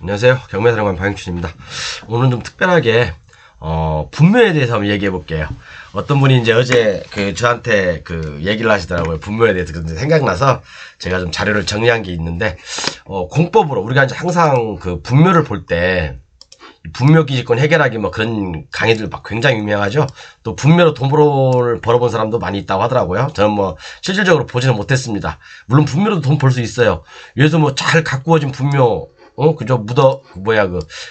안녕하세요. 경매사령관 방영춘입니다. 오늘은 좀 특별하게 분묘에 대해서 한번 얘기해 볼게요. 어떤 분이 이제 어제 저한테 얘기를 하시더라고요. 분묘에 대해서. 생각나서 제가 좀 자료를 정리한 게 있는데, 공법으로 우리가 이제 항상 분묘를 볼 때 분묘기지권 해결하기 뭐 그런 강의들 막 굉장히 유명하죠. 또 분묘로 돈을 벌어본 사람도 많이 있다고 하더라고요. 저는 뭐 실질적으로 보지는 못했습니다. 물론 분묘로도 돈 벌 수 있어요. 예를 뭐 잘 가꾸어진 분묘, 그죠?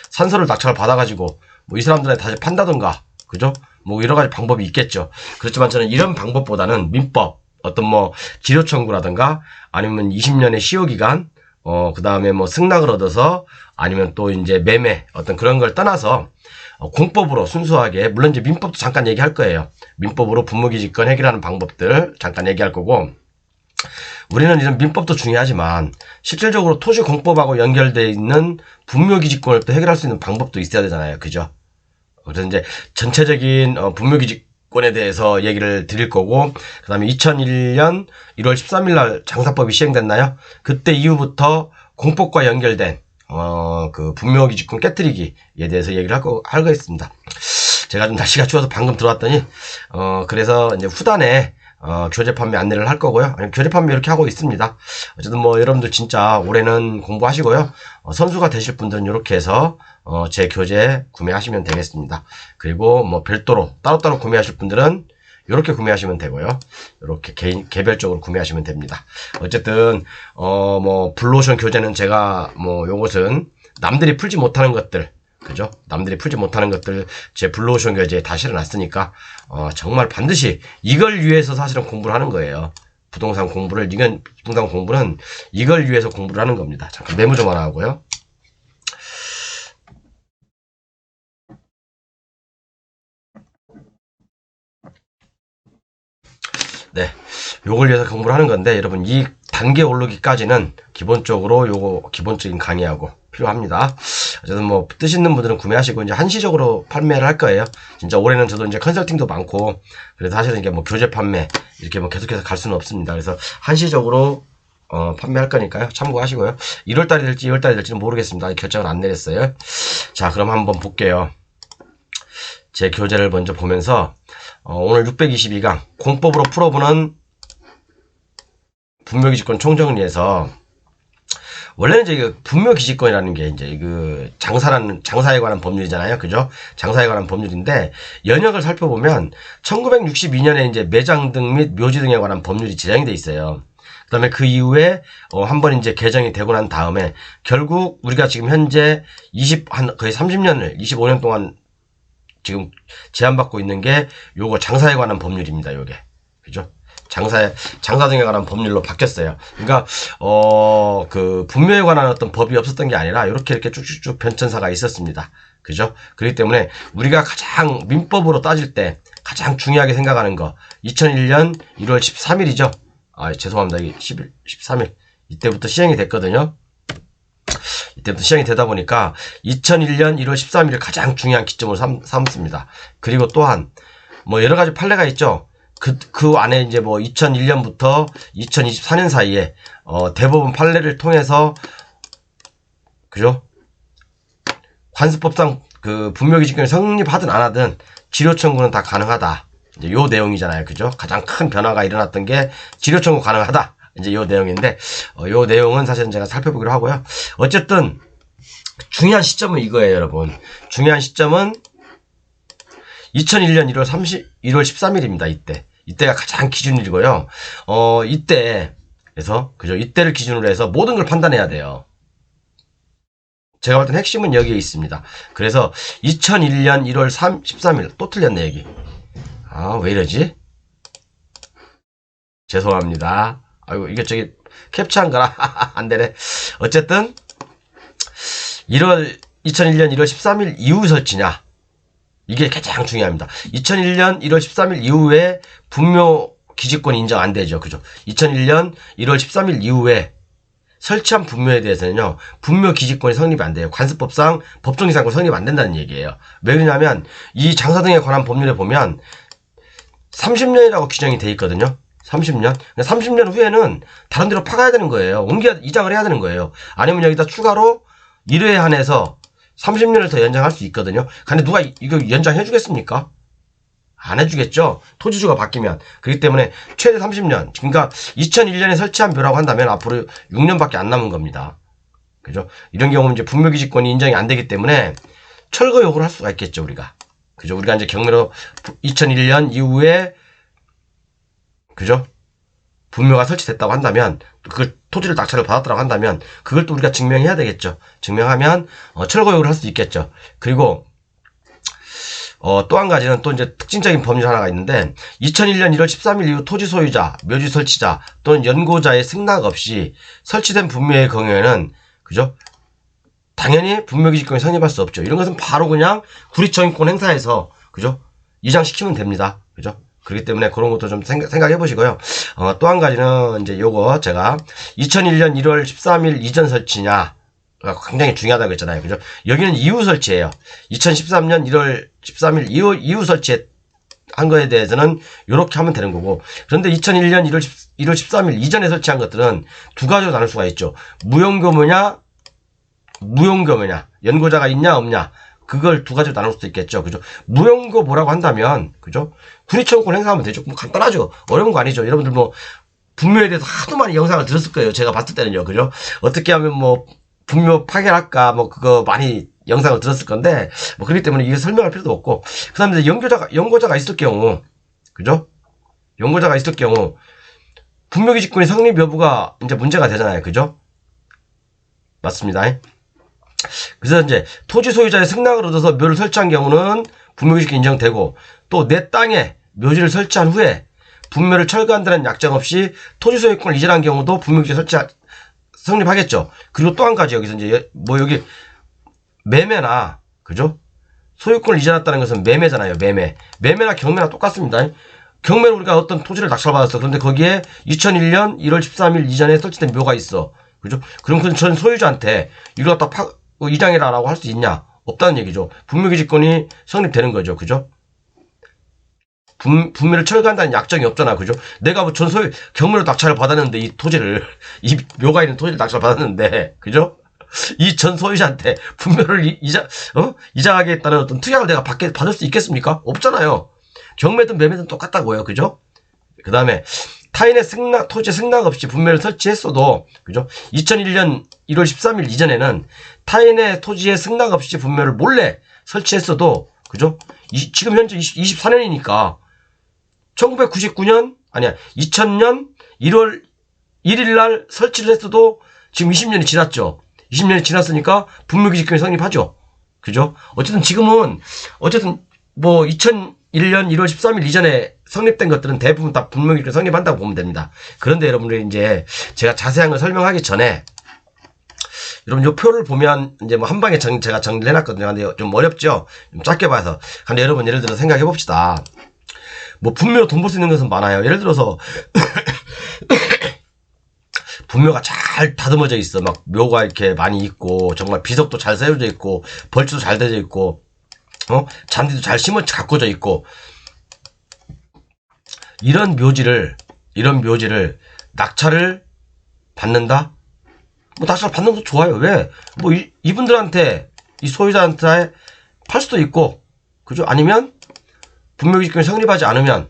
산소를 낙찰을 받아가지고 뭐 이 사람들한테 다시 판다던가, 그죠? 뭐 여러 가지 방법이 있겠죠. 그렇지만 저는 이런 방법보다는 민법, 어떤 뭐 지료 청구라든가 아니면 20년의 시효기간, 그 다음에 뭐 승낙을 얻어서 아니면 또 이제 매매 어떤 그런 걸 떠나서 공법으로 순수하게, 물론 이제 민법도 잠깐 얘기할 거예요. 민법으로 분묘기지권 해결하는 방법들 잠깐 얘기할 거고, 우리는 이런 민법도 중요하지만 실질적으로 토지공법하고 연결되어 있는 분묘기지권을 또 해결할 수 있는 방법도 있어야 되잖아요. 그죠? 그래서 이제 전체적인 분묘기지권에 대해서 얘기를 드릴 거고, 그 다음에 2001년 1월 13일 날 장사법이 시행됐나요? 그때 이후부터 공법과 연결된 분묘기지권 깨뜨리기에 대해서 얘기를 하겠습니다. 제가 좀 날씨가 추워서 방금 들어왔더니 그래서 이제 후단에 교재 판매 안내를 할 거고요. 교재 판매 이렇게 하고 있습니다. 어쨌든 뭐 여러분들 진짜 올해는 공부하시고요. 선수가 되실 분들은 이렇게 해서 제 교재 구매하시면 되겠습니다. 그리고 뭐 별도로 따로따로 구매하실 분들은 이렇게 구매하시면 되고요. 이렇게 개별적으로 구매하시면 됩니다. 어쨌든 뭐 블루오션 교재는 제가 뭐 요것은 남들이 풀지 못하는 것들, 그죠? 남들이 풀지 못하는 것들 제 블루오션 교재에 다 실어놨으니까 정말 반드시 이걸 위해서 사실은 공부를 하는 거예요. 부동산 공부는 이걸 위해서 공부를 하는 겁니다. 잠깐 메모 좀 하나 하고요. 네, 요걸 위해서 공부를 하는 건데, 여러분 이 단계 오르기까지는 기본적으로 요거 기본적인 강의하고 필요합니다. 어쨌든 뭐 뜻 있는 분들은 구매하시고 이제 한시적으로 판매를 할 거예요. 진짜 올해는 저도 이제 컨설팅도 많고, 그래서 사실은 이게 뭐 교재 판매 이렇게 뭐 계속해서 갈 수는 없습니다. 그래서 한시적으로 판매할 거니까요. 참고하시고요. 1월달이 될지 2월달이 될지는 모르겠습니다. 결정을 안 내렸어요. 자, 그럼 한번 볼게요. 제 교재를 먼저 보면서 오늘 622강 공법으로 풀어보는 분묘기지권 총정리에서, 원래는 이제 분묘기지권이라는 게 이제 장사에 관한 법률이잖아요. 그죠? 장사에 관한 법률인데, 연역을 살펴보면 1962년에 이제 매장 등 및 묘지 등에 관한 법률이 제정이 돼 있어요. 그 다음에 그 이후에 한번 이제 개정이 되고 난 다음에 결국 우리가 지금 현재 거의 30년을 25년 동안 지금 제한받고 있는 게 요거 장사에 관한 법률입니다. 요게. 그죠? 장사 등에 관한 법률로 바뀌었어요. 그러니까 분묘에 관한 어떤 법이 없었던 게 아니라 이렇게 쭉쭉쭉 변천사가 있었습니다. 그죠? 그렇기 때문에 우리가 가장 민법으로 따질 때 가장 중요하게 생각하는 거, 2001년 1월 13일이죠. 죄송합니다. 이게 13일. 이때부터 시행이 됐거든요. 이때부터 시행이 되다 보니까 2001년 1월 13일을 가장 중요한 기점으로 삼습니다. 그리고 또한 뭐 여러 가지 판례가 있죠. 그 안에 이제 뭐 2001년부터 2024년 사이에 대법원 판례를 통해서, 그죠? 관습법상 분묘기지권이 성립하든 안 하든 지료 청구는 다 가능하다. 이제 요 내용이잖아요. 그죠? 가장 큰 변화가 일어났던 게 지료 청구 가능하다. 이제 요 내용인데, 요 내용은 사실은 제가 살펴보기로 하고요. 어쨌든 중요한 시점은 이거예요, 여러분. 중요한 시점은 2001년 1월 13일입니다. 이때가 가장 기준일이고요. 그래서 이때를 기준으로 해서 모든 걸 판단해야 돼요. 제가 볼 땐 핵심은 여기에 있습니다. 그래서 2001년 1월 13일, 또 틀렸네, 여기. 왜 이러지? 죄송합니다. 아이고, 이게 캡처한 거라. 안 되네. 어쨌든, 2001년 1월 13일 이후 설치냐. 이게 가장 중요합니다. 2001년 1월 13일 이후에 분묘기지권이 인정 안 되죠. 그죠? 2001년 1월 13일 이후에 설치한 분묘에 대해서는요, 분묘기지권이 성립이 안 돼요. 관습법상 법정이상권 성립 안 된다는 얘기예요. 왜 그러냐면, 이 장사 등에 관한 법률에 보면 30년이라고 규정이 돼 있거든요. 30년. 30년 후에는 다른 데로 파가야 되는 거예요. 이장을 해야 되는 거예요. 아니면 여기다 추가로 1회에 한해서 30년을 더 연장할 수 있거든요. 근데 누가 이거 연장해 주겠습니까? 안 해주겠죠. 토지주가 바뀌면. 그렇기 때문에 최대 30년. 그러니까 2001년에 설치한 묘라고 한다면 앞으로 6년밖에 안 남은 겁니다. 그죠? 이런 경우는 이제 분묘기지권이 인정이 안 되기 때문에 철거 요구를 할 수가 있겠죠, 우리가. 그죠? 우리가 이제 경매로 2001년 이후에 그죠? 분묘가 설치됐다고 한다면 그걸 토지를 낙찰을 받았다고 한다면 그걸 또 우리가 증명해야 되겠죠. 증명하면 철거 요구를 할 수 있겠죠. 그리고 또 한 가지는 또 이제 특징적인 법률 하나가 있는데 2001년 1월 13일 이후 토지 소유자, 묘지 설치자 또는 연고자의 승낙 없이 설치된 분묘의 경우에는 그죠? 당연히 분묘기지권이 성립할 수 없죠. 이런 것은 바로 그냥 구리청인권 행사에서 그죠? 이장시키면 됩니다. 그죠? 그렇기 때문에 그런 것도 좀 생각해 보시고요. 또 한 가지는 이제 요거 제가 2001년 1월 13일 이전 설치냐 굉장히 중요하다고 했잖아요. 그죠? 여기는 이후 설치예요. 2013년 1월 13일 이후 설치한 거에 대해서는 이렇게 하면 되는 거고, 그런데 2001년 1월 13일 이전에 설치한 것들은 두 가지로 나눌 수가 있죠. 무용교묘냐, 연고자가 있냐 없냐, 그걸 두 가지로 나눌 수도 있겠죠. 그죠? 무용교묘라고 한다면 그죠? 군의청권 행사하면 되죠. 뭐 간단하죠. 어려운 거 아니죠. 여러분들 뭐 분묘에 대해서 하도 많이 영상을 들었을 거예요. 제가 봤을 때는요. 그죠? 어떻게 하면 뭐 분묘 파괴할까 뭐 그거 많이 영상을 들었을 건데 뭐 그렇기 때문에 이거 설명할 필요도 없고, 그 다음에 연고자가 있을 경우 그죠? 연고자가 있을 경우 분묘기지권의 성립 여부가 이제 문제가 되잖아요. 그죠? 맞습니다. 그래서 이제 토지 소유자의 승낙을 얻어서 묘를 설치한 경우는 분묘기지권이 인정되고, 또 내 땅에 묘지를 설치한 후에 분묘를 철거한다는 약정 없이 토지 소유권을 이전한 경우도 분묘기지 성립하겠죠. 그리고 또 한 가지 여기서 이제 뭐 여기 매매나 그죠? 소유권을 이전했다는 것은 매매잖아요. 매매나 경매나 똑같습니다. 경매는 우리가 어떤 토지를 낙찰받았어. 그런데 거기에 2001년 1월 13일 이전에 설치된 묘가 있어. 그죠? 그럼 그 전 소유자한테 이거 갖다 이장해라라고 할 수 있냐? 없다는 얘기죠. 분묘기지권이 성립되는 거죠. 그죠? 분묘를 철거한다는 약정이 없잖아. 그죠? 내가 뭐 전 소유 경매로 낙찰을 받았는데 이 묘가 있는 토지를 낙찰 받았는데 그죠? 이 전 소유자한테 분묘를 이장하겠다는 어떤 특약을 내가 받을 수 있겠습니까? 없잖아요. 경매든 매매든 똑같다고요. 그죠? 그 다음에 타인의 토지 승낙 없이 분묘를 설치했어도 그죠? 2001년 1월 13일 이전에는 타인의 토지에 승낙 없이 분묘를 몰래 설치했어도 그죠? 지금 현재 24년이니까 1999년 아니야 2000년 1월 1일 날 설치를 했어도 지금 20년이 지났죠. 20년이 지났으니까 분묘기지권이 성립하죠. 그죠? 어쨌든 지금은 뭐 2001년 1월 13일 이전에 성립된 것들은 대부분 다 분묘기지권이 성립한다고 보면 됩니다. 그런데 여러분들이 이제 제가 자세한 걸 설명하기 전에 여러분 요 표를 보면 이제 뭐 한 방에 제가 정리를 해놨거든요. 근데 좀 어렵죠? 좀 짧게 봐서. 근데 여러분 예를 들어 생각해 봅시다. 뭐 분묘로 돈 벌 수 있는 것은 많아요. 예를 들어서 분묘가 잘 다듬어져 있어. 막 묘가 이렇게 많이 있고 정말 비석도 잘 세워져 있고 벌초도 잘 되어 있고 잔디도 잘 가꿔져 있고, 이런 묘지를 낙찰을 받는다? 뭐 낙찰 받는 것도 좋아요. 왜? 뭐 이분들한테 이 소유자한테 팔 수도 있고 그죠? 아니면 분묘기지권이 성립하지 않으면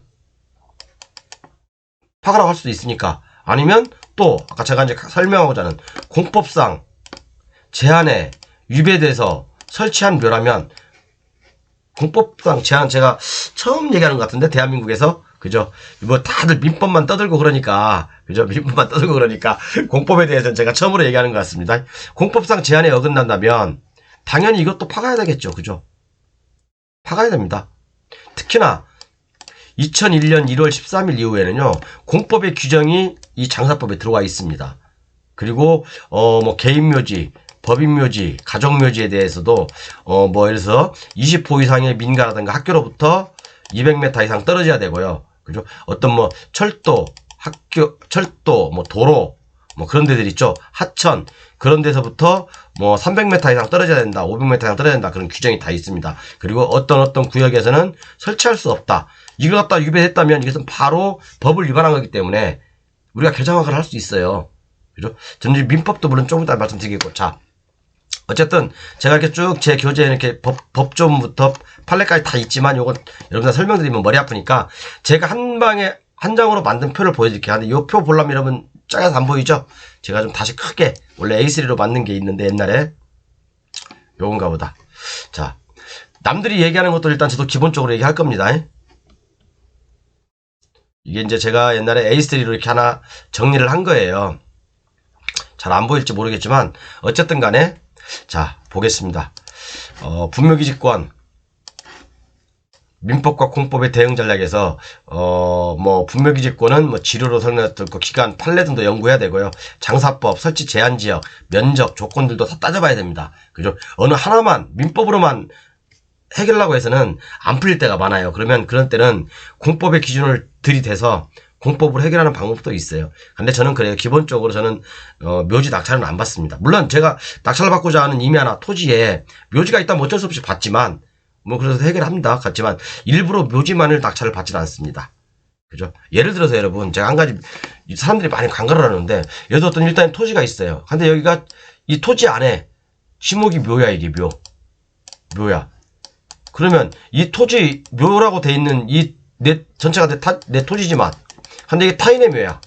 파가라고 할 수도 있으니까. 아니면 또 아까 제가 이제 설명하고자 하는 공법상 제한에 위배돼서 설치한 묘라면 공법상 제한, 제가 처음 얘기하는 것 같은데 대한민국에서 그죠? 뭐 다들 민법만 떠들고 그러니까 그죠? 민법만 떠들고 그러니까 공법에 대해서는 제가 처음으로 얘기하는 것 같습니다. 공법상 제한에 어긋난다면 당연히 이것도 파가야 되겠죠. 그죠? 파가야 됩니다. 특히나 2001년 1월 13일 이후에는요, 공법의 규정이 이 장사법에 들어와 있습니다. 그리고 뭐 개인묘지, 법인묘지, 가족묘지에 대해서도 뭐 예를 들어서 20호 이상의 민가라든가 학교로부터 200m 이상 떨어져야 되고요. 그죠? 어떤 뭐 철도, 뭐 도로, 뭐 그런 데들 있죠. 하천, 그런 데서부터 뭐 300m 이상 떨어져야 된다, 500m 이상 떨어져야 된다, 그런 규정이 다 있습니다. 그리고 어떤 구역에서는 설치할 수 없다. 이걸 갖다 위배했다면 이것은 바로 법을 위반한 거기 때문에 우리가 개정학을 할 수 있어요. 그죠? 저는 민법도 물론 조금 이따 말씀드리겠고, 자, 어쨌든 제가 이렇게 쭉 제 교재에 이렇게 법조문부터 판례까지 다 있지만 요건 여러분들 설명드리면 머리 아프니까 제가 한 방에 한 장으로 만든 표를 보여드릴게요. 근데 요 표 보려면 여러분 작아서 안 보이죠? 제가 좀 다시 크게 원래 A3로 만든 게 있는데 옛날에 요건가 보다. 자, 남들이 얘기하는 것도 일단 저도 기본적으로 얘기할 겁니다. 이게 이제 제가 옛날에 A3로 이렇게 하나 정리를 한 거예요. 잘 안 보일지 모르겠지만 어쨌든 간에 자 보겠습니다. 분묘기지권 민법과 공법의 대응 전략에서 뭐 분묘기지권은 뭐 지료로 설명했던 그 기간 판례 등도 연구해야 되고요. 장사법, 설치 제한 지역, 면적, 조건들도 다 따져봐야 됩니다. 그죠? 어느 하나만 민법으로만 해결하려고 해서는 안 풀릴 때가 많아요. 그러면 그런 때는 공법의 기준을 들이대서 공법으로 해결하는 방법도 있어요. 근데 저는 그래요. 기본적으로 저는 묘지 낙찰은 안 받습니다. 물론 제가 낙찰을 받고자 하는 임야나 토지에 묘지가 있다면 어쩔 수 없이 받지만 뭐 그래서 해결합니다. 같지만 일부러 묘지만을 낙찰을 받지는 않습니다. 그죠? 예를 들어서 여러분 제가 한 가지 사람들이 많이 관가를 하는데 예를 들어 어떤 일단 토지가 있어요. 근데 여기가 이 토지 안에 지목이 묘야 이게 묘야. 그러면 이 토지 묘라고 돼 있는 이 내 전체가 내 토지지만 근데 이게 타인의 묘야.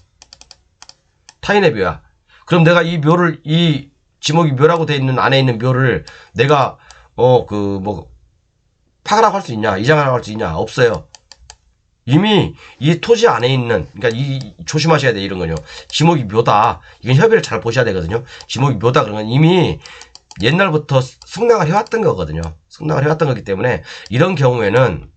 타인의 묘야. 그럼 내가 이 묘를 이 지목이 묘라고 돼 있는 안에 있는 묘를 내가 파가라고 할 수 있냐? 이장하라고 할 수 있냐? 없어요. 이미 이 토지 안에 있는 그러니까 조심하셔야 돼 이런 거요. 지목이 묘다. 이건 협의를 잘 보셔야 되거든요. 지목이 묘다 그러면 이미 옛날부터 승낙을 해왔던 거거든요. 승낙을 해왔던 거기 때문에 이런 경우에는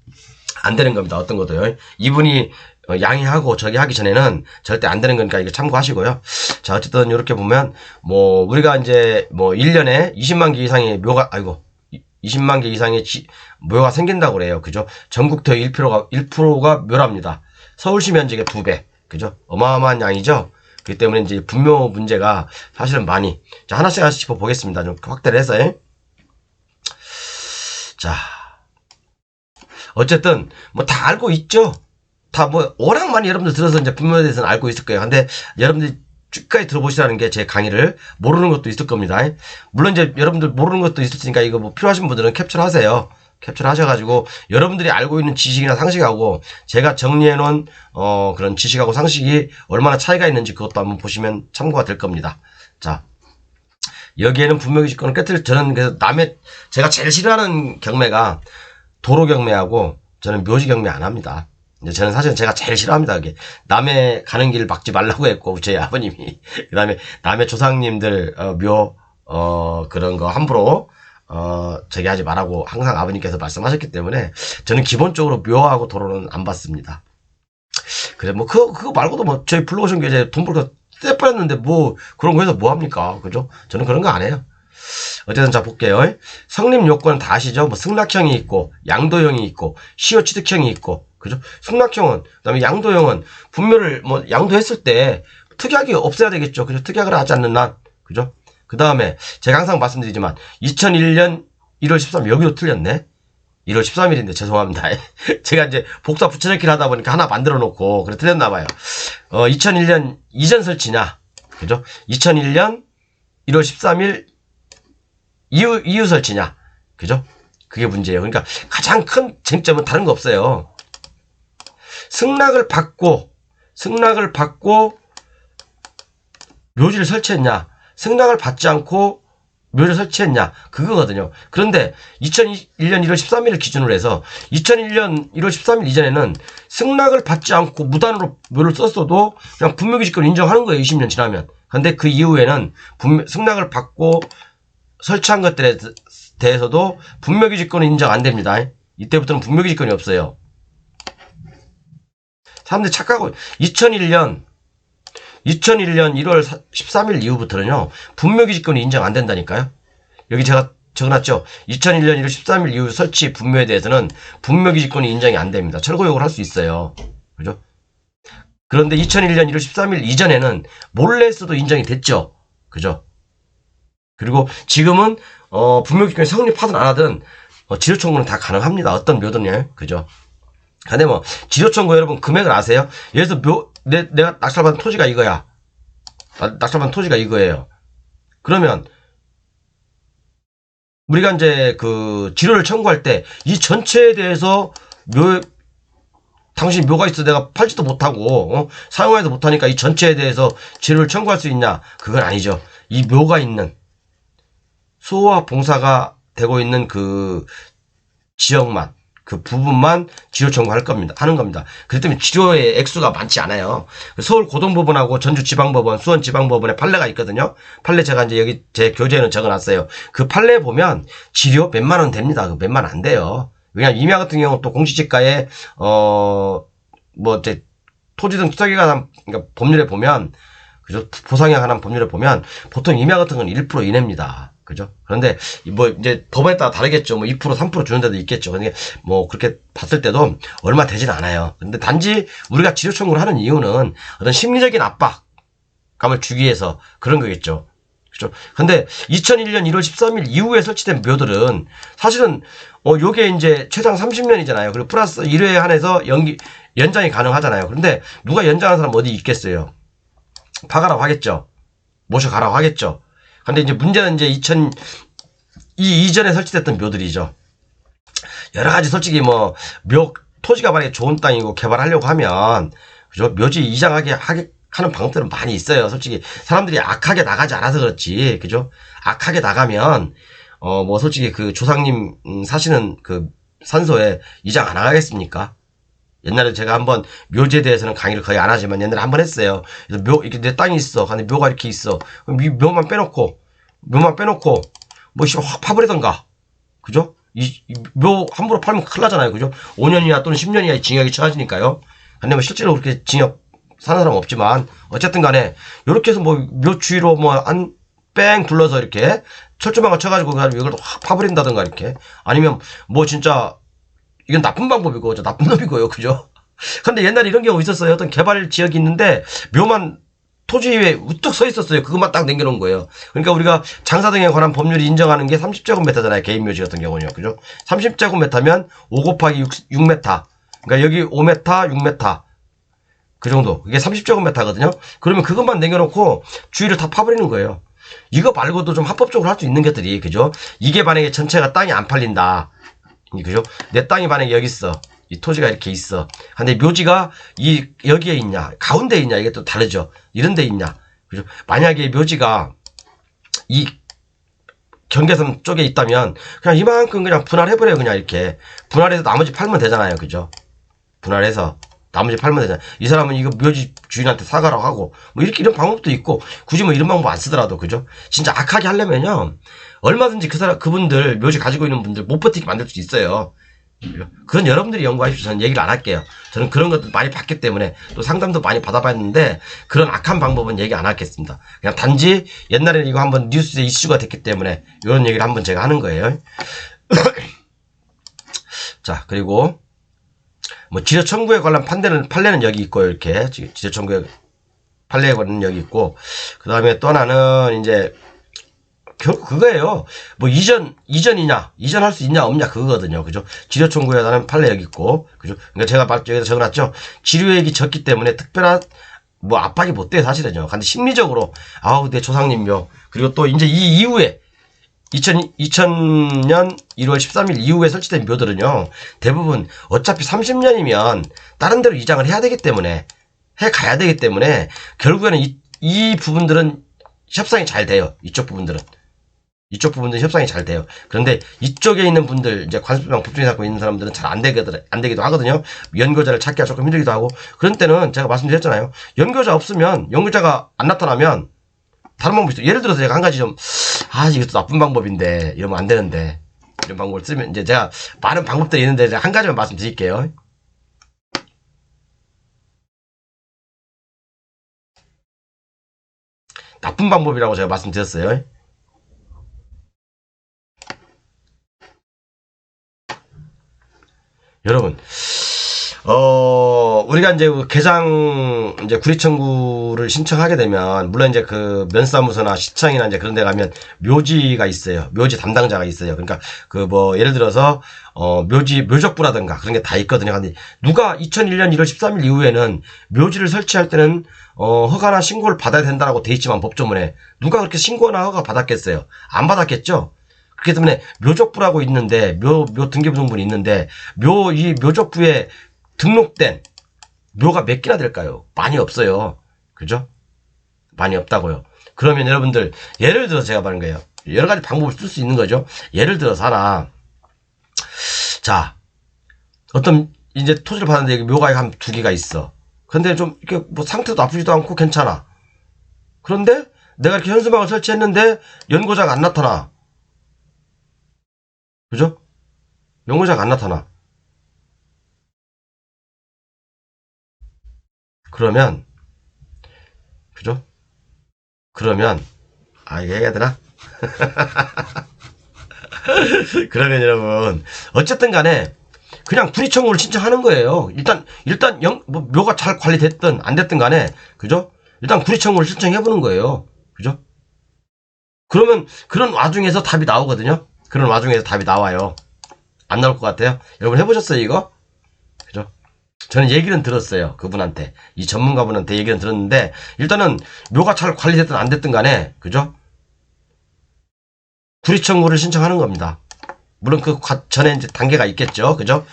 안 되는 겁니다. 어떤 것도요. 이분이 양해하고 저기 하기 전에는 절대 안 되는 거니까 이거 참고하시고요. 자, 어쨌든 이렇게 보면 뭐 우리가 이제 뭐 1년에 20만 개 이상의 묘가 20만 개 이상의 묘가 생긴다고 그래요. 그죠? 전국 토의 1%가 묘랍니다. 서울시 면적의 2배. 그죠? 어마어마한 양이죠. 그렇기 때문에 이제 분묘 문제가 사실은 많이 자, 하나씩 짚어보겠습니다. 좀 확대를 해서. 자. 어쨌든 뭐 다 알고 있죠. 다 뭐 워낙 많이 여러분들 들어서 이제 분묘에 대해서는 알고 있을 거예요. 근데 여러분들이 쭉까지 들어보시라는 게 제 강의를 모르는 것도 있을 겁니다. 물론 이제 여러분들 모르는 것도 있을 테니까 이거 뭐 필요하신 분들은 캡처를 하세요. 캡처를 하셔가지고 여러분들이 알고 있는 지식이나 상식하고 제가 정리해 놓은 그런 지식하고 상식이 얼마나 차이가 있는지 그것도 한번 보시면 참고가 될 겁니다. 자, 여기에는 분묘기지권을 깨뜨릴 저는 그래서 제가 제일 싫어하는 경매가 도로 경매하고 저는 묘지 경매 안 합니다. 이제 저는 사실 제가 제일 싫어합니다. 그게 남의 가는 길 막지 말라고 했고 저희 아버님이 그다음에 남의 조상님들 그런 거 함부로 저기 하지 말라고 항상 아버님께서 말씀하셨기 때문에 저는 기본적으로 묘하고 도로는 안 받습니다. 그래 뭐 그거 말고도 뭐 저희 블루오션 계좌에 돈 벌고 떼버렸는데 뭐 그런 거 해서 뭐 합니까? 그죠? 저는 그런 거 안 해요. 어쨌든 자 볼게요. 성립 요건은 다 아시죠? 뭐 승낙형이 있고 양도형이 있고 시효 취득형이 있고 그죠? 승낙형은 그다음에 양도형은 분묘를 뭐 양도했을 때 특약이 없어야 되겠죠. 그죠? 특약을 하지 않는 한 그죠? 그다음에 제가 항상 말씀드리지만 2001년 1월 13일 여기도 틀렸네. 1월 13일인데 죄송합니다. 제가 이제 복사 붙여넣기를 하다 보니까 하나 만들어 놓고 그래 틀렸나 봐요. 2001년 이전 설치냐 그죠? 2001년 1월 13일 이후 설치냐. 그죠? 그게 문제예요. 그러니까 가장 큰 쟁점은 다른 거 없어요. 승낙을 받고 묘지를 설치했냐. 승낙을 받지 않고 묘지를 설치했냐. 그거거든요. 그런데 2001년 1월 13일을 기준으로 해서 2001년 1월 13일 이전에는 승낙을 받지 않고 무단으로 묘를 썼어도 그냥 분묘기지권 인정하는 거예요. 20년 지나면. 근데 그 이후에는 승낙을 받고 설치한 것들에 대해서도 분묘기지권은 인정 안 됩니다. 이때부터는 분묘기지권이 없어요. 사람들이 착각하고 2001년 1월 13일 이후부터는요. 분묘기지권이 인정 안 된다니까요. 여기 제가 적어놨죠. 2001년 1월 13일 이후 설치 분묘에 대해서는 분묘기지권이 인정이 안 됩니다. 철거 요구를 할 수 있어요. 그죠? 그런데 2001년 1월 13일 이전에는 몰래 했어도 인정이 됐죠. 그죠? 그리고 지금은 분묘기지권이 성립하든 안 하든 지료청구는 다 가능합니다. 어떤 묘든요. 그죠? 근데 뭐 지료청구 여러분 금액을 아세요? 예를 들어서 내가 낙찰받은 토지가 이거야. 낙찰받은 토지가 이거예요. 그러면 우리가 이제 그 지료를 청구할 때 이 전체에 대해서 당신 묘가 있어 내가 팔지도 못하고 사용하지도 못하니까 이 전체에 대해서 지료를 청구할 수 있냐? 그건 아니죠. 이 묘가 있는 수호와 봉사가 되고 있는 그 지역만, 그 부분만 지료 청구할 겁니다. 하는 겁니다. 그렇기 때문에 지료의 액수가 많지 않아요. 서울 고등법원하고 전주지방법원, 수원지방법원에 판례가 있거든요. 판례 제가 이제 여기 제 교재에는 적어놨어요. 그 판례 보면 지료 몇만 원 됩니다. 그 몇만 안 돼요. 왜냐면 임야 같은 경우는 또 공시지가에 이제 토지 등 투자기에 관한 그러니까 법률에 보면 그죠? 보상에 관한 법률에 보면 보통 임야 같은 건 1% 이내입니다. 그죠? 그런데 뭐 이제 법원에 따라 다르겠죠. 뭐 2%, 3% 주는 데도 있겠죠. 근데 뭐 그렇게 봤을 때도 얼마 되진 않아요. 근데 단지 우리가 지료 청구를 하는 이유는 어떤 심리적인 압박감을 주기 위해서 그런 거겠죠. 그죠? 근데 2001년 1월 13일 이후에 설치된 묘들은 사실은 요게 이제 최장 30년이잖아요. 그리고 플러스 1회에 한해서 연장이 가능하잖아요. 그런데 누가 연장하는 사람 어디 있겠어요? 파가라고 하겠죠. 모셔가라고 하겠죠. 근데 이제 문제는 이제 이전에 설치됐던 묘들이죠. 여러 가지 솔직히 뭐 토지가 만약에 좋은 땅이고 개발하려고 하면 그죠? 묘지 이장하게 하는 방법들은 많이 있어요. 솔직히 사람들이 악하게 나가지 않아서 그렇지, 그죠? 악하게 나가면 뭐 솔직히 그 조상님 사시는 그 산소에 이장 안 하겠습니까? 옛날에 제가 한번 묘지에 대해서는 강의를 거의 안 하지만 옛날에 한번 했어요. 그래서 이렇게 내 땅이 있어. 근데 묘가 이렇게 있어. 그럼 묘만 빼놓고 뭐 확 파버리던가, 그죠? 묘 함부로 팔면 큰일 나잖아요, 그죠? 5년 이하 또는 10년 이하의 징역이 처해지니까요. 근데 뭐 실제로 그렇게 징역 사는 사람 없지만 어쨌든 간에 요렇게 해서 뭐 묘 주위로 뭐 뺑 둘러서 이렇게 철조망을 쳐가지고 이걸 확 파버린다든가 이렇게, 아니면 뭐 진짜 이건 나쁜 방법이고 저 나쁜 놈이고요, 그죠? 근데 옛날에 이런 경우 있었어요. 어떤 개발 지역이 있는데 묘만 토지 위에 우뚝 서 있었어요. 그것만 딱 남겨놓은 거예요. 그러니까 우리가 장사 등에 관한 법률이 인정하는 게 30제곱미터잖아요. 개인 묘지 같은 경우는요, 그죠? 30제곱미터면 5 곱하기 6m. 그러니까 여기 5m, 6m. 그 정도. 이게 30제곱미터거든요. 그러면 그것만 남겨놓고 주위를 다 파버리는 거예요. 이거 말고도 좀 합법적으로 할 수 있는 것들이, 그죠? 이게 만약에 전체가 땅이 안 팔린다, 그죠? 내 땅이 만약에 여기 있어. 이 토지가 이렇게 있어. 근데 묘지가 여기에 있냐, 가운데 있냐, 이게 또 다르죠. 이런 데 있냐, 그죠? 만약에 묘지가 이 경계선 쪽에 있다면 그냥 이만큼 그냥 분할해버려요. 그냥 이렇게 분할해서 나머지 팔면 되잖아요, 그죠? 분할해서 나머지 팔면 되잖아요. 이 사람은 이거 묘지 주인한테 사과라고 하고 뭐 이런 방법도 있고, 굳이 뭐 이런 방법 안 쓰더라도, 그죠? 진짜 악하게 하려면요 얼마든지 그분들 묘지 가지고 있는 분들 못 버티게 만들 수 있어요. 그건 여러분들이 연구하십시오. 저는 얘기를 안 할게요. 저는 그런 것도 많이 봤기 때문에, 또 상담도 많이 받아봤는데 그런 악한 방법은 얘기 안 하겠습니다. 그냥 단지 옛날에는 이거 한번 뉴스에 이슈가 됐기 때문에 이런 얘기를 한번 제가 하는 거예요. 자, 그리고 뭐 지료 청구에 관한 판례는 여기 있고요. 이렇게 지료 청구에 판례에 관한 여기 있고, 그 다음에 또 하나는 이제 결국 그거예요. 뭐 이전할 수 있냐 없냐 그거거든요, 그죠? 지료 청구에 관한 판례 여기 있고, 그죠? 그러니까 제가 여기다 적어놨죠. 지료액이 적기 때문에 특별한 뭐 압박이 못 돼요, 사실은요. 근데 심리적으로 아우 내 조상님 묘, 그리고 또 이제 이 이후에 2000년 1월 13일 이후에 설치된 묘들은요 대부분 어차피 30년이면 다른 데로 이장을 해야 되기 때문에, 가야 되기 때문에 결국에는 이 부분들은 협상이 잘 돼요. 이쪽 부분들은 협상이 잘 돼요. 그런데 이쪽에 있는 분들, 이제 관습방 법정에 갖고 있는 사람들은 잘 안 되기도 하거든요. 연고자를 찾기가 조금 힘들기도 하고. 그런 때는 제가 말씀드렸잖아요. 연고자 없으면, 연고자가 안 나타나면 다른 방법이 있어요. 예를 들어서 제가 한 가지 이것도 나쁜 방법인데 이러면 안 되는데, 이런 방법을 쓰면, 이제 제가 많은 방법들이 있는데 제가 한 가지만 말씀드릴게요. 나쁜 방법이라고 제가 말씀드렸어요. 여러분, 우리가 이제 이제 구리 청구를 신청하게 되면, 물론 이제 그 면사무소나 시청이나 이제 그런 데 가면 묘지가 있어요. 묘지 담당자가 있어요. 그러니까 그 뭐 예를 들어서 묘적부라든가 그런 게 다 있거든요. 근데 누가 2001년 1월 13일 이후에는 묘지를 설치할 때는 허가나 신고를 받아야 된다라고 돼 있지만 법조문에 누가 그렇게 신고나 허가 받았겠어요? 안 받았겠죠? 그렇기 때문에 묘족부라고 있는데, 묘 등기부등본이 있는데, 이 묘족부에 등록된 묘가 몇 개나 될까요? 많이 없어요. 그죠? 많이 없다고요. 그러면 여러분들, 예를 들어서 제가 말하는 거예요. 여러 가지 방법을 쓸 수 있는 거죠. 예를 들어서 하나, 자, 어떤, 이제 토지를 받았는데 여기 묘가 한 2개가 있어. 근데 좀, 이렇게 뭐 상태도 나쁘지도 않고 괜찮아. 그런데 내가 이렇게 현수막을 설치했는데 연고자가 안 나타나. 그죠? 연고자가 안 나타나. 그러면, 그죠? 그러면, 이거 해야 되나? 그러면 여러분, 어쨌든 간에, 그냥 구리청구를 신청하는 거예요. 일단, 묘가 잘 관리됐든, 안 됐든 간에, 그죠? 일단 구리청구를 신청해보는 거예요. 그죠? 그러면, 그런 와중에서 답이 나오거든요? 그런 와중에서 답이 나와요. 안 나올 것 같아요? 여러분 해보셨어요, 이거? 그죠? 저는 얘기는 들었어요. 그분한테. 이 전문가분한테 얘기는 들었는데, 일단은, 묘가 잘 관리됐든 안 됐든 간에, 그죠? 구리청구를 신청하는 겁니다. 물론 그 전에 이제 단계가 있겠죠. 그죠?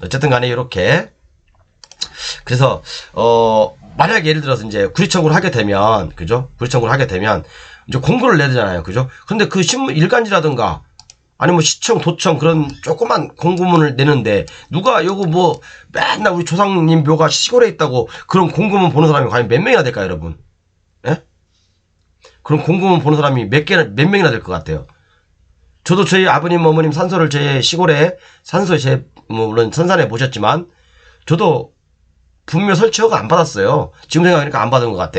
어쨌든 간에 이렇게. 그래서, 만약에 예를 들어서 이제 구리청구를 하게 되면, 그죠? 구리청구를 하게 되면, 이제 공고를 내야 되잖아요. 그죠? 근데 그 신문, 일간지라든가, 아니면 뭐 시청, 도청 그런 조그만 공고문을 내는데, 누가 요거 뭐, 맨날 우리 조상님 묘가 시골에 있다고 그런 공고문 보는 사람이 과연 몇 명이나 될까요, 여러분? 예? 그런 공고문 보는 사람이 몇 명이나 될 것 같아요? 저도 저희 아버님, 어머님 산소를 제 시골에, 산소에 물론 선산에 모셨지만, 저도 분묘 설치 허가 안 받았어요. 지금 생각하니까 안 받은 것 같아.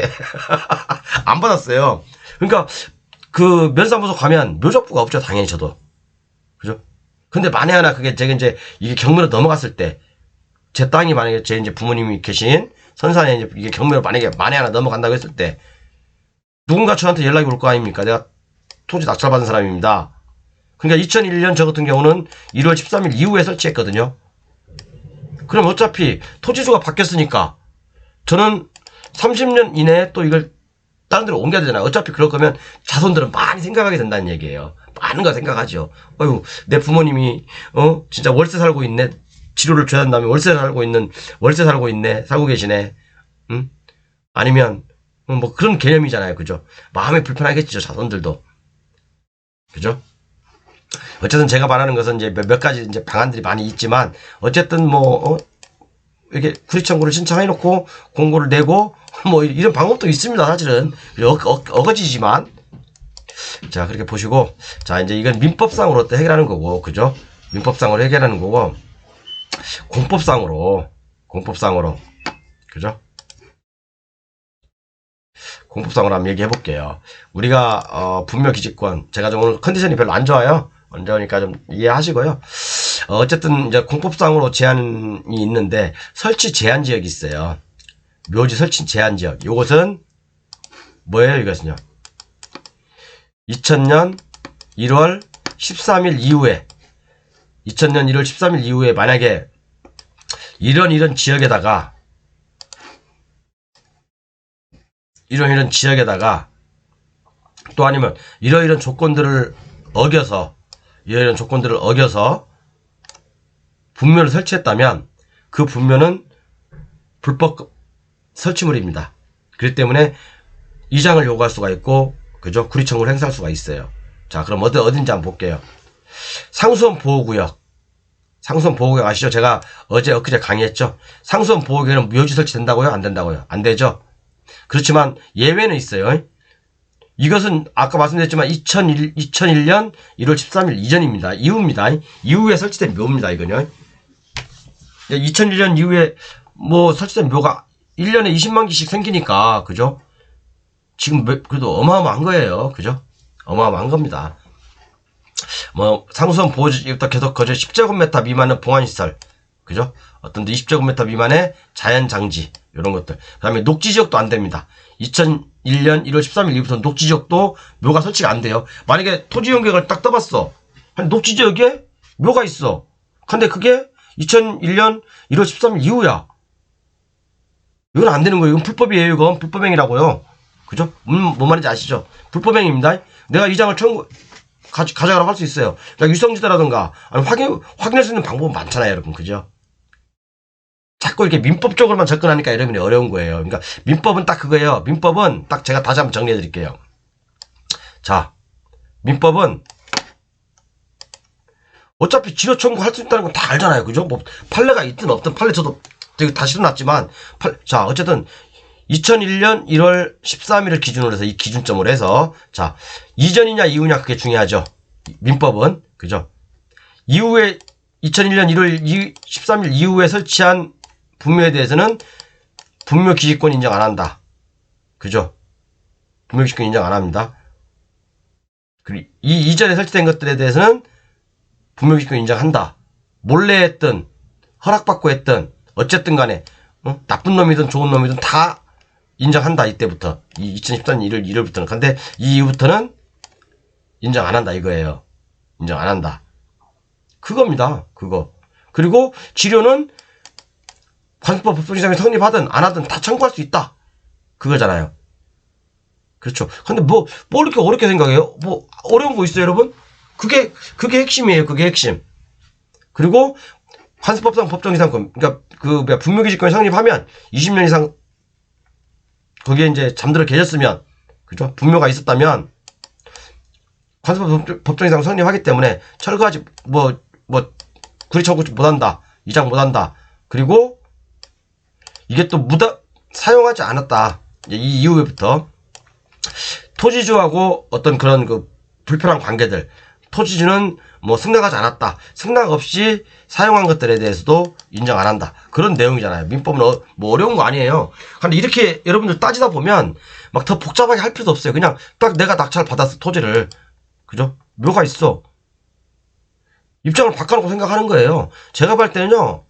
안 받았어요. 그러니까, 그 면사무소 가면 묘적부가 없죠, 당연히 저도. 그죠? 근데 만에 하나 그게 제가 이제 이게 경매로 넘어갔을 때, 제 땅이 만약에 제 이제 부모님이 계신 선산에 이제 이게 경매로 만약에 만에 하나 넘어간다고 했을 때, 누군가 저한테 연락이 올 거 아닙니까? 내가 토지 낙찰받은 사람입니다. 그러니까 2001년 저 같은 경우는 1월 13일 이후에 설치했거든요. 그럼 어차피 토지주가 바뀌었으니까 저는 30년 이내에 또 이걸 다른 데로 옮겨야 되잖아요. 어차피 그럴 거면 자손들은 많이 생각하게 된다는 얘기예요. 많은 거 생각하죠. 어휴, 내 부모님이 진짜 월세 살고 있네. 치료를 줘야 한다면 월세 살고 있네. 살고 계시네. 응? 아니면 뭐 그런 개념이잖아요. 그죠? 마음이 불편하겠죠. 자손들도. 그죠? 어쨌든 제가 말하는 것은 이제 몇 가지 이제 방안들이 많이 있지만, 어쨌든 이렇게 구리청구를 신청해놓고 공고를 내고, 뭐 이런 방법도 있습니다. 사실은. 어거지지만. 자, 그렇게 보시고, 자, 이제 이건 민법상으로 또 해결하는 거고, 그죠? 민법상으로 해결하는 거고, 공법상으로, 그죠? 공법상으로 한번 얘기해 볼게요. 우리가, 분묘기지권, 제가 좀 오늘 컨디션이 별로 안 좋아요. 안 좋으니까 좀 이해하시고요. 어쨌든 이제 공법상으로 제한이 있는데, 설치 제한 지역이 있어요. 묘지 설치 제한 지역. 요것은 뭐예요? 이것은요. 2000년 1월 13일 이후에, 2000년 1월 13일 이후에 만약에 이런 지역에다가 또 아니면 이러이런 조건들을 어겨서 분묘를 설치했다면 그 분묘는 불법 설치물입니다. 그렇기 때문에 이장을 요구할 수가 있고, 그죠? 구리청구를 행사할 수가 있어요. 자, 그럼 어딘지 한번 볼게요. 상수원 보호구역 아시죠? 제가 엊그제 강의했죠? 상수원 보호구역에는 묘지 설치된다고요? 안 된다고요? 안 되죠? 그렇지만 예외는 있어요. 이것은 아까 말씀드렸지만 2001년 1월 13일 이전입니다. 이후입니다. 이후에 설치된 묘입니다. 이거는 2001년 이후에 뭐 설치된 묘가 1년에 20만 개씩 생기니까, 그죠? 지금 그래도 어마어마한 거예요. 그죠? 어마어마한 겁니다. 뭐 상수원 보호지역부터 계속 거저 10제곱미터 미만의 봉안시설, 그죠? 어떤 20제곱미터 미만의 자연장지, 이런 것들. 그 다음에 녹지지역도 안 됩니다. 2001년 1월 13일 이후부터 녹지지역도 묘가 설치가 안 돼요. 만약에 토지용객을 딱 떠봤어. 한 녹지지역에 묘가 있어. 근데 그게 2001년 1월 13일 이후야. 이건 안 되는 거예요. 이건 불법이에요. 이건 불법행위라고요. 그죠? 뭔 말인지 아시죠? 불법행위입니다. 내가 이장을 가져가라고 할 수 있어요. 그러니까 유성지대라든가 아니 확인할 수 있는 방법은 많잖아요, 여러분. 그죠? 자꾸 이렇게 민법적으로만 접근하니까 여러분이 어려운 거예요. 그러니까 민법은 딱 그거예요. 민법은 딱 제가 다시 한번 정리해 드릴게요. 자, 민법은 어차피 지료 청구할 수 있다는 건 다 알잖아요. 그죠? 뭐 판례가 있든 없든 판례 저도 다 실어놨지만 자, 어쨌든 2001년 1월 13일을 기준으로 해서 이 기준점으로 해서 자, 이전이냐 이후냐 그게 중요하죠. 민법은 그죠? 이후에 2001년 1월 13일 이후에 설치한 분묘에 대해서는 분묘 기지권 인정 안 한다. 그죠? 분묘 기지권 인정 안 합니다. 그리고 이 이전에 설치된 것들에 대해서는 분묘 기지권 인정한다. 몰래 했든 허락받고 했든 어쨌든 간에 나쁜 놈이든 좋은 놈이든 다 인정한다. 이때부터 이 2014년 1월 1일부터는. 근데 이 이후부터는 인정 안 한다 이거예요. 인정 안 한다. 그겁니다. 그거. 그리고 지료는 관습법 법정지상에 성립하든 안 하든 다 청구할 수 있다. 그거잖아요. 그렇죠. 근데 뭐 이렇게 어렵게 생각해요? 뭐 어려운 거 있어요, 여러분? 그게 핵심이에요. 그게 핵심. 그리고 관습법상 법정지상권, 그러니까 분묘기지권이 성립하면 20년 이상 거기에 이제 잠들어 계셨으면, 그죠? 분묘가 있었다면 관습법 법정지상 성립하기 때문에 철거하지 구리 청구 못한다, 이장 못한다. 그리고 이게 또 사용하지 않았다. 이 이후부터 토지주하고 어떤 그런 불편한 관계들, 토지주는 뭐 승낙하지 않았다. 승낙 없이 사용한 것들에 대해서도 인정 안 한다. 그런 내용이잖아요. 민법은 뭐 어려운 거 아니에요. 근데 이렇게 여러분들 따지다 보면 막 더 복잡하게 할 필요도 없어요. 그냥 딱 내가 낙찰 받았어, 토지를. 그죠? 묘가 있어. 입장을 바꿔놓고 생각하는 거예요. 제가 볼 때는요,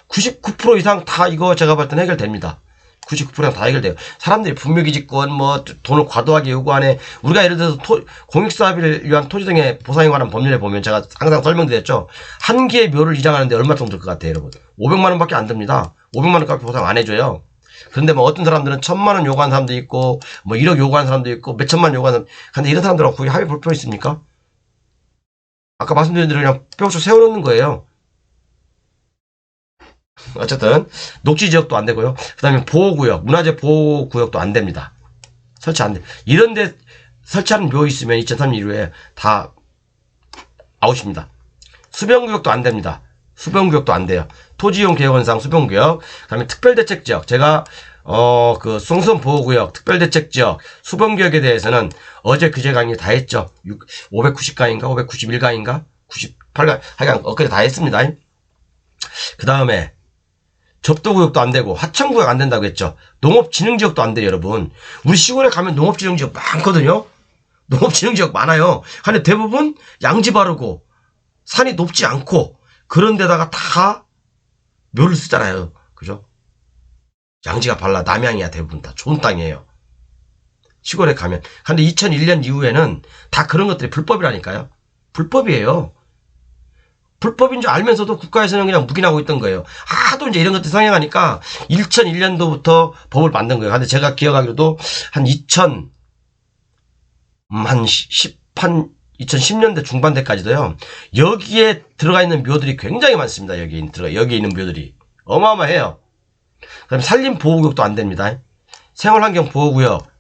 99% 이상 다 이거 제가 볼 때는 해결됩니다. 99%가 다 해결돼요. 사람들이 분묘기지권, 돈을 과도하게 요구하네. 우리가 예를 들어서 공익사업을 위한 토지 등의 보상에 관한 법률에 보면 제가 항상 설명드렸죠. 한 개의 묘를 이장하는데 얼마 정도 들 것 같아요, 여러분? 500만원 밖에 안 듭니다. 500만원까지 보상 안 해줘요. 그런데 어떤 사람들은 1000만원 요구하는 사람도 있고, 1억 요구하는 사람도 있고, 몇천만 요구하는 사람. 근데 이런 사람들하고 거기 합의 볼 필요 있습니까? 아까 말씀드린 대로 그냥 뼈쪽 세워놓는 거예요. 어쨌든 녹지지역도 안 되고요. 그 다음에 보호구역, 문화재 보호구역도 안 됩니다. 설치 안 돼. 이런데 설치하는 묘 있으면 2003년 이후에 다 아웃입니다. 수변구역도 안 됩니다. 수변구역도 안 돼요. 토지이용 계획원상 수변구역. 그 다음에 특별대책지역. 제가 수성선 보호구역, 특별대책지역, 수변구역에 대해서는 어제 그제 강의 다 했죠. 590강인가 591강인가 98강 하여간 엊그제 다 했습니다. 그 다음에 접도구역도 안 되고 하천구역 안 된다고 했죠. 농업진흥지역도 안 돼요, 여러분. 우리 시골에 가면 농업진흥지역 많거든요. 농업진흥지역 많아요. 근데 대부분 양지 바르고 산이 높지 않고 그런 데다가 다 묘를 쓰잖아요. 그죠? 양지가 발라 남양이야. 대부분 다 좋은 땅이에요. 시골에 가면. 근데 2001년 이후에는 다 그런 것들이 불법이라니까요. 불법이에요. 불법인 줄 알면서도 국가에서는 그냥 묵인하고 있던 거예요. 하도 이제 이런 것들 상행하니까 2001년도부터 법을 만든 거예요. 근데 제가 기억하기로도 한 2010년대 중반대까지도요. 여기에 들어가 있는 묘들이 굉장히 많습니다. 여기에 있는 묘들이. 어마어마해요. 그다음에 산림보호구역도 안 됩니다. 생활환경보호구역,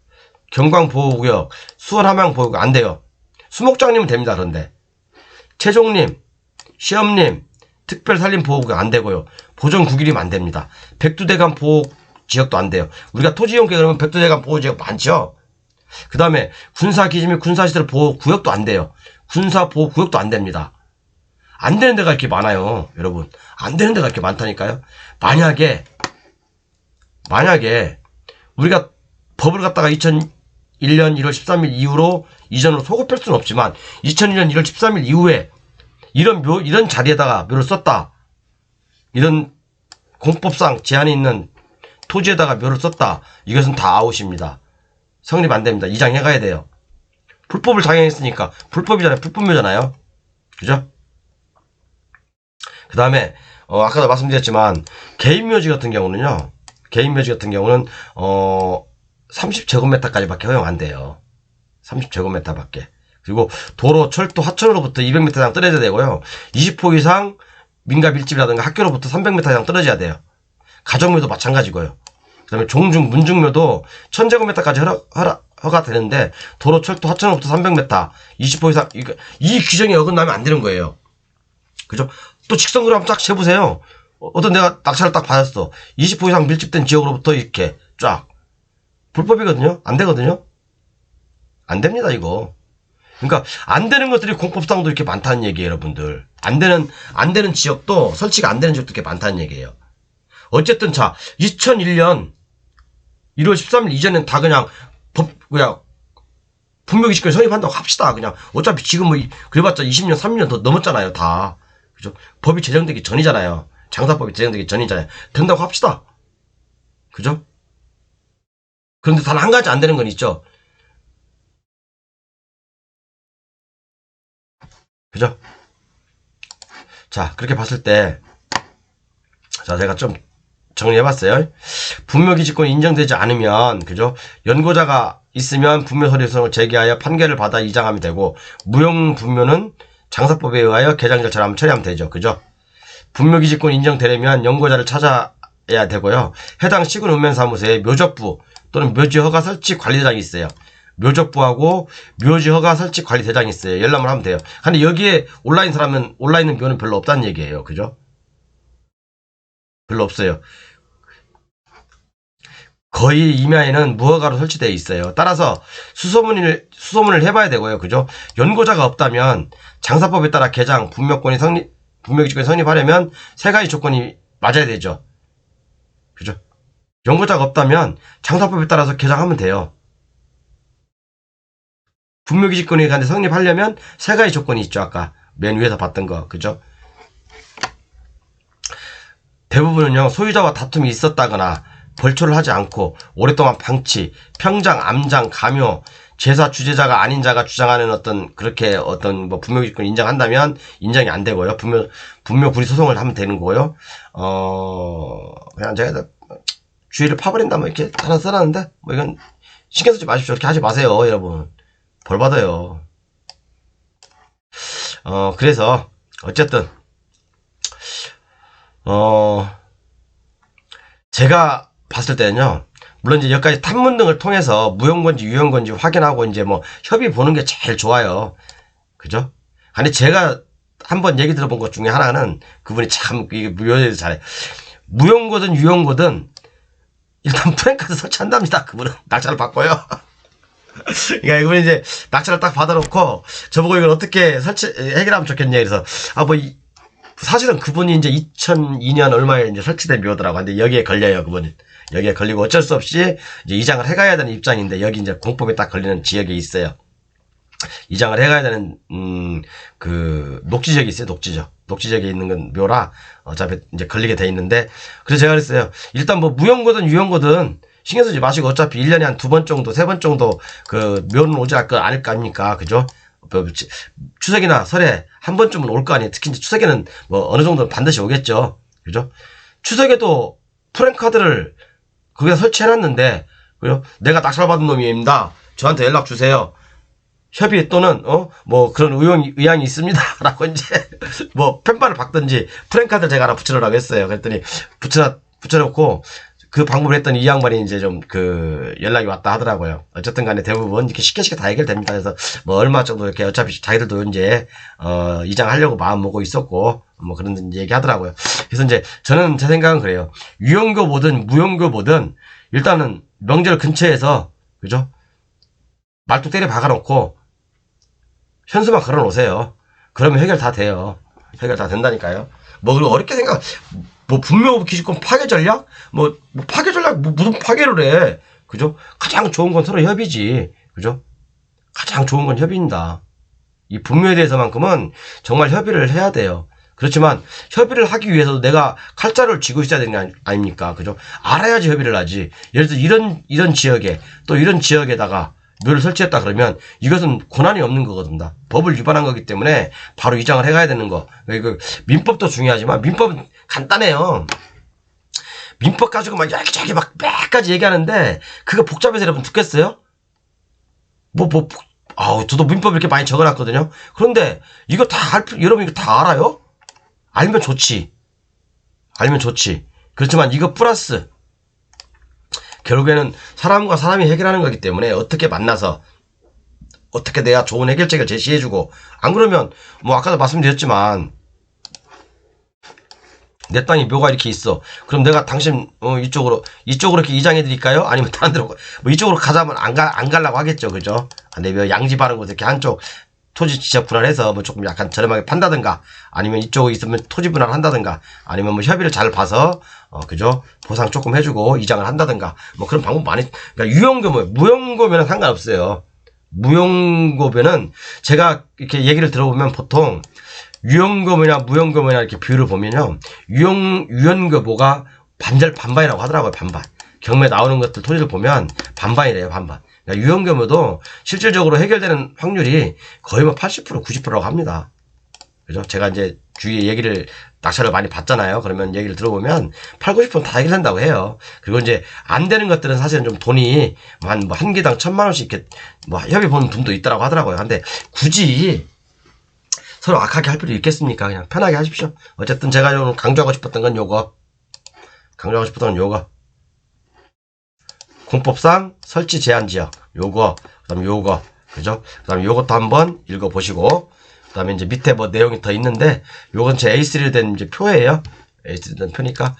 경광보호구역, 수원함양보호구역 안 돼요. 수목장님은 됩니다. 그런데 최종님, 시험님, 특별산림보호구역 안 되고요. 보전구기림 안 됩니다. 백두대간 보호지역도 안 돼요. 우리가 토지이용계 그러면 백두대간 보호지역 많죠. 그 다음에 군사기지 및 군사시설 보호구역도 안 돼요. 군사보호구역도 안 됩니다. 안 되는 데가 이렇게 많아요. 여러분. 안 되는 데가 이렇게 많다니까요. 만약에 우리가 법을 갖다가 2001년 1월 13일 이후로 이전으로 소급할 수는 없지만 2001년 1월 13일 이후에 이런 자리에다가 묘를 썼다. 이런 공법상 제한이 있는 토지에다가 묘를 썼다. 이것은 다 아웃입니다. 성립 안 됩니다. 이장해 가야 돼요. 불법을 장행했으니까. 불법이잖아요. 불법묘잖아요. 그죠? 그 다음에 아까도 말씀드렸지만 개인묘지 같은 경우는 30제곱미터까지 밖에 허용 안 돼요. 30제곱미터 밖에. 그리고 도로, 철도, 하천으로부터 200m 이상 떨어져야 되고요. 20호 이상 민가 밀집이라든가 학교로부터 300m 이상 떨어져야 돼요. 가정묘도 마찬가지고요. 그 다음에 종중, 문중묘도 1000제곱미터까지 허가되는데 도로, 철도, 하천으로부터 300m, 20호 이상 이 규정에 어긋나면 안 되는 거예요. 그죠? 또 직선으로 한번 쫙 재보세요. 어떤 내가 낙찰을 딱 받았어. 20호 이상 밀집된 지역으로부터 이렇게 쫙. 불법이거든요? 안 되거든요? 안 됩니다, 이거. 그러니까 안 되는 것들이 공법상도 이렇게 많다는 얘기예요, 여러분들. 안 되는 지역도, 설치가 안 되는 지역도 이렇게 많다는 얘기예요. 어쨌든 자, 2001년 1월 13일 이전엔 다 그냥 분묘기지권이 성립한다고 합시다. 그냥 어차피 지금 뭐 그래봤자 20년, 30년 더 넘었잖아요, 다. 그죠? 법이 제정되기 전이잖아요. 장사법이 제정되기 전이잖아요. 된다고 합시다. 그죠? 그런데 단 한 가지 안 되는 건 있죠. 그죠? 자, 그렇게 봤을 때, 자, 제가 좀 정리해봤어요. 분묘기지권이 인정되지 않으면, 그죠? 연고자가 있으면 분묘서류성을 제기하여 판결을 받아 이장하면 되고, 무용분묘는 장사법에 의하여 개장 절차를 한번 처리하면 되죠. 그죠? 분묘기지권이 인정되려면 연고자를 찾아야 되고요. 해당 시군 읍면사무소에 묘적부 또는 묘지허가 설치 관리대장이 있어요. 묘적부하고 묘지허가 설치 관리대장이 있어요. 열람을 하면 돼요. 근데 여기에 올라있는 묘는 별로 없다는 얘기예요. 그죠? 별로 없어요. 거의 임야에는 무허가로 설치되어 있어요. 따라서 수소문을 해봐야 되고요. 그죠? 연고자가 없다면 장사법에 따라 개장, 분묘기지권이 성립하려면 세 가지 조건이 맞아야 되죠. 그죠? 연고자가 없다면 장사법에 따라서 개장하면 돼요. 분묘기지권이 성립하려면 세 가지 조건이 있죠. 아까 맨 위에서 봤던 거. 그죠? 대부분은요, 소유자와 다툼이 있었다거나 벌초를 하지 않고 오랫동안 방치, 평장, 암장, 감요, 제사 주재자가 아닌 자가 주장하는 어떤 분묘기지권 인정한다면 인정이 안 되고요. 분묘구리 소송을 하면 되는 거고요. 그냥 제가 주의를 파버린다 뭐 이렇게 하나 써놨는데 뭐 이건 신경 쓰지 마십시오. 이렇게 하지 마세요, 여러분. 벌 받아요. 그래서 어쨌든 제가 봤을 때는요, 물론 이제 여기까지 탐문 등을 통해서 무효인건지 유효인건지 확인하고 이제 뭐 협의 보는 게 제일 좋아요. 그죠? 근데 제가 한번 얘기 들어본 것 중에 하나는 그분이 참 이게 묘해서 잘해. 무효인거든 유효인거든 일단 프랜카드 설치한답니다. 그분은 낙찰을 받고요. 그러니까 이분이 이제 낙찰을 딱 받아놓고 저보고 이걸 어떻게 해결하면 좋겠냐 그래서 사실은 그분이 이제 2002년 얼마에 이제 설치된 묘더라고. 근데 여기에 걸려요, 그분이. 여기에 걸리고 어쩔 수 없이 이제 이장을 해가야 되는 입장인데 여기 이제 공법에 딱 걸리는 지역에 있어요. 이장을 해가야 되는 그 녹지지역이 있어요. 녹지지역에 있는 건 묘라 어차피 이제 걸리게 돼 있는데 그래서 제가 그랬어요. 일단 뭐 무용거든 유용거든 신경 쓰지 마시고 어차피 1년에 한 2번 정도 3번 정도 그 묘는 오지 않을 거 아닙니까? 그죠? 추석이나 설에 한 번쯤은 올 거 아니에요. 특히 이제 추석에는 뭐 어느 정도는 반드시 오겠죠. 그죠? 추석에도 프랜카드를 거기다 설치해놨는데, 그죠? 내가 낙찰받은 놈입니다. 저한테 연락 주세요. 협의 또는, 뭐 그런 의향이 있습니다. 라고 이제, 뭐 펜발을 박든지 프랜카드를 제가 하나 붙여놓으라고 했어요. 그랬더니 붙여놓고, 그 방법을 했더니 이 양반이 이제 좀 연락이 왔다 하더라고요. 어쨌든 간에 대부분 이렇게 쉽게 다 해결됩니다. 그래서 뭐 얼마 정도 이렇게 어차피 자기들도 이제, 이장하려고 마음 먹고 있었고, 뭐 그런 얘기 하더라고요. 그래서 이제 저는 제 생각은 그래요. 유용교 보든 무용교 보든 일단은 명절 근처에서, 그죠? 말뚝 때려 박아놓고 현수막 걸어 놓으세요. 그러면 해결 다 돼요. 해결 다 된다니까요. 뭐 어렵게 뭐 분묘기지권 파괴 전략? 뭐 파괴 전략 무슨 파괴를 해? 그죠? 가장 좋은 건 서로 협의지. 그죠? 가장 좋은 건 협의입니다. 이 분묘에 대해서만큼은 정말 협의를 해야 돼요. 그렇지만 협의를 하기 위해서도 내가 칼자루를 쥐고 있어야 되는 게 아닙니까? 그죠? 알아야지 협의를 하지. 예를 들어 이런 지역에 또 이런 지역에다가 묘를 설치했다 그러면 이것은 고난이 없는 거거든요. 법을 위반한 거기 때문에 바로 이장을 해가야 되는 거. 민법도 중요하지만 민법은 간단해요. 민법 가지고 막 여기저기 막 몇가지 얘기하는데 그거 복잡해서 여러분 듣겠어요? 아우, 저도 민법 이렇게 많이 적어놨거든요. 그런데 이거 여러분 이거 다 알아요? 알면 좋지. 알면 좋지. 그렇지만 이거 플러스 결국에는 사람과 사람이 해결하는 거기 때문에 어떻게 만나서 어떻게 내가 좋은 해결책을 제시해주고, 안 그러면 뭐 아까도 말씀드렸지만 내 땅이 묘가 이렇게 있어. 그럼 내가 당신 이쪽으로 이렇게 이장해 드릴까요? 아니면 다른 데로 뭐 이쪽으로 가자면 안 가려고 하겠죠, 그죠? 근데 왜 양지바른 곳에 이렇게 한쪽 토지 지적 분할해서 뭐 조금 약간 저렴하게 판다든가, 아니면 이쪽에 있으면 토지 분할 한다든가, 아니면 뭐 협의를 잘 봐서 그죠? 보상 조금 해주고 이장을 한다든가, 뭐 그런 방법 많이. 그러니까 유형교묘, 무형교묘는 상관없어요. 무형교묘는 제가 이렇게 얘기를 들어보면 보통 유형교묘나 무형교묘나 이렇게 비율을 보면요, 유형교묘가 반반이라고 하더라고요. 반반. 경매 나오는 것들 토지를 보면 반반이래요. 반반. 그러니까 유형교묘도 실질적으로 해결되는 확률이 거의 뭐 80% 90%라고 합니다. 그죠? 제가 이제 주위에 얘기를, 낙찰을 많이 받잖아요. 그러면 얘기를 들어보면 8, 90%다 해결된다고 해요. 그리고 이제 안 되는 것들은 사실은 좀 돈이 한 개당 1,000만 원씩 이렇게 뭐 협의 보는 분도 있더라고 하더라고요. 근데 굳이 서로 악하게 할 필요 있겠습니까? 그냥 편하게 하십시오. 어쨌든 제가 오늘 강조하고 싶었던 건 요거. 공법상 설치 제한 지역. 요거. 그 다음에 요거. 그죠? 그 다음에 요것도 한번 읽어보시고. 그 다음에 이제 밑에 뭐 내용이 더 있는데, 요건 제 A3로 된 이제 표예요. A3로 된 표니까,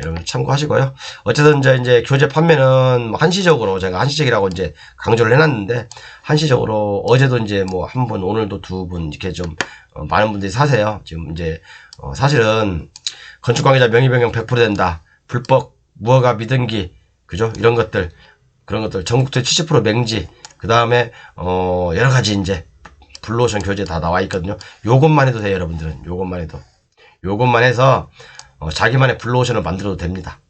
여러분 참고하시고요. 어쨌든 이제 교재 판매는 뭐 한시적으로, 제가 한시적이라고 이제 강조를 해놨는데, 한시적으로 어제도 이제 뭐 한 분, 오늘도 두 분 이렇게 좀 많은 분들이 사세요. 지금 이제 사실은 건축관계자 명의변경 100% 된다. 불법 무허가 미등기, 그죠? 이런 것들, 그런 것들 전국토 70% 맹지, 그 다음에 여러 가지 이제 블루오션 교재 다 나와 있거든요. 요것만 해도 돼요, 여러분들은. 요것만 해서 자기만의 블루오션을 만들어도 됩니다.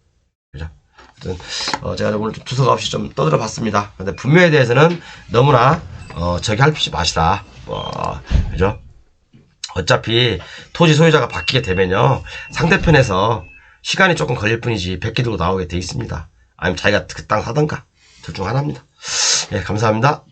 그죠? 제가 오늘 좀 투석 없이 좀 떠들어 봤습니다. 근데 분묘에 대해서는 너무나 저기 할 필요 마시다. 그죠? 어차피 토지 소유자가 바뀌게 되면요, 상대편에서 시간이 조금 걸릴 뿐이지 100개 들고 나오게 돼 있습니다. 아니면 자기가 그 땅 사던가, 둘 중 하나입니다. 예, 감사합니다.